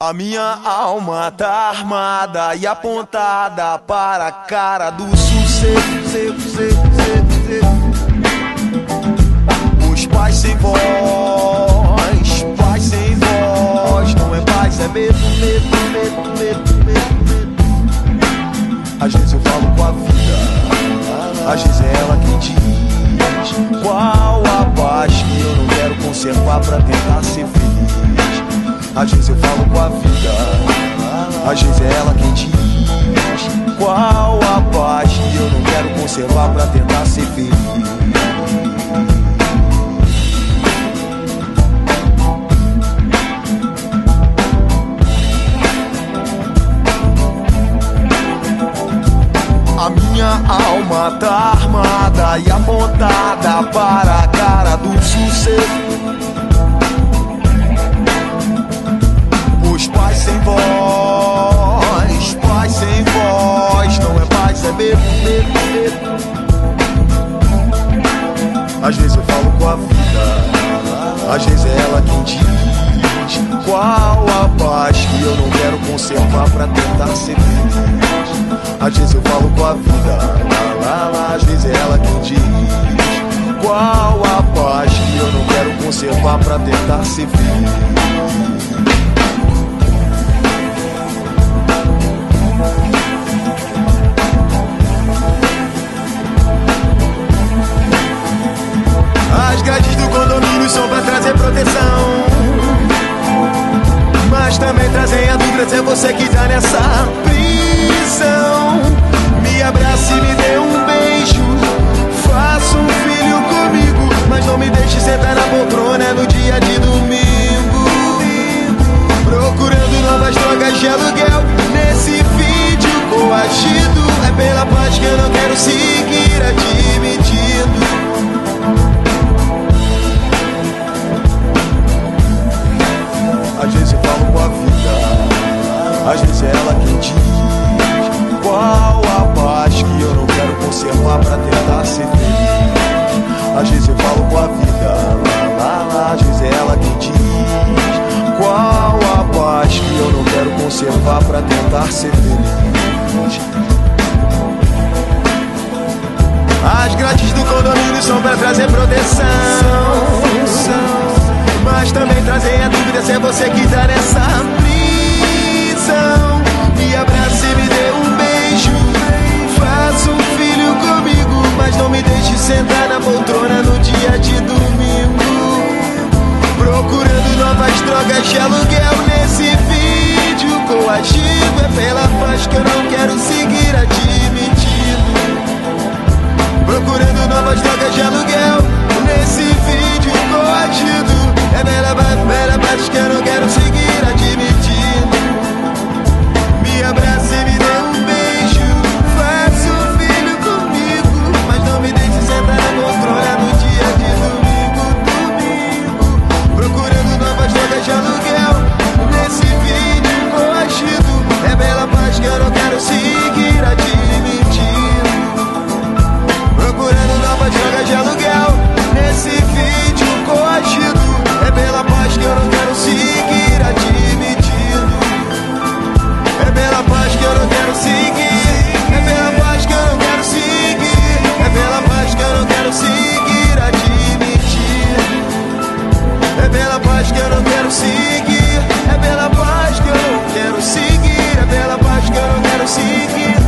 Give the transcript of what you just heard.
A minha alma tá armada e apontada para a cara do sucesso. Os pais sem voz, paz sem voz. Não é paz, é medo. Às vezes eu falo com a vida, às vezes é ela quem diz qual a paz que eu não quero conservar pra tentar ser feliz. Às vezes eu falo com a vida, às vezes é ela quem diz qual a paz que eu não quero conservar pra tentar ser feliz. A minha alma tá armada e apontada para a cara do sucesso. Os pais sem voz, paz sem voz. Não é paz, é medo. Às vezes eu falo com a vida, às vezes é ela quem diz qual a paz que eu não quero conservar pra tentar ser feliz. Às vezes eu falo com a vida, às vezes é ela quem diz qual a paz que eu não quero conservar pra tentar ser feliz. As grades do condomínio são pra trazer proteção, mas também trazem a dúvida se é você que tá nessa prisão. Me abrace e me dê um beijo, faça um filho comigo, mas não me deixe sentar na poltrona no dia de domingo, procurando novas drogas de aluguel nesse vídeo coagido. É pela paz que eu não quero seguir admitindo. Às vezes eu falo com a vida, às vezes é ela quem diz qual a paz que eu não quero conservar pra tentar ser feliz. Às vezes eu falo com a vida, às vezes é ela quem diz qual a paz que eu não quero conservar pra tentar ser feliz. As grades do condomínio são pra trazer proteção, mas também trazem a dúvida se é você que tá nessa prisão. Me abrace e me dê um beijo, faça um filho comigo, mas não me deixe sentar na poltrona no dia de domingo, procurando novas drogas de aluguel nesse vídeo coagido. É pela paz que eu não quero seguir admitindo, procurando novas drogas de aluguel nesse vídeo coagido. É pela paz que eu não quero seguir admitindo. Me abrace e me dê um beijo, faça um filho comigo, mas não me deixe sentar na poltrona no dia de domingo, procurando novas drogas de aluguel nesse vídeo coagido. É pela paz que eu não quero seguir admitindo, procurando novas drogas de aluguel nesse vídeo coagido. É pela paz que eu não quero seguir admitindo. É pela paz que eu não quero seguir. É pela paz que eu não quero seguir. É pela paz que eu não quero seguir admitindo. É pela paz que eu não quero seguir. É pela paz que eu não quero seguir. É pela paz que eu não quero seguir.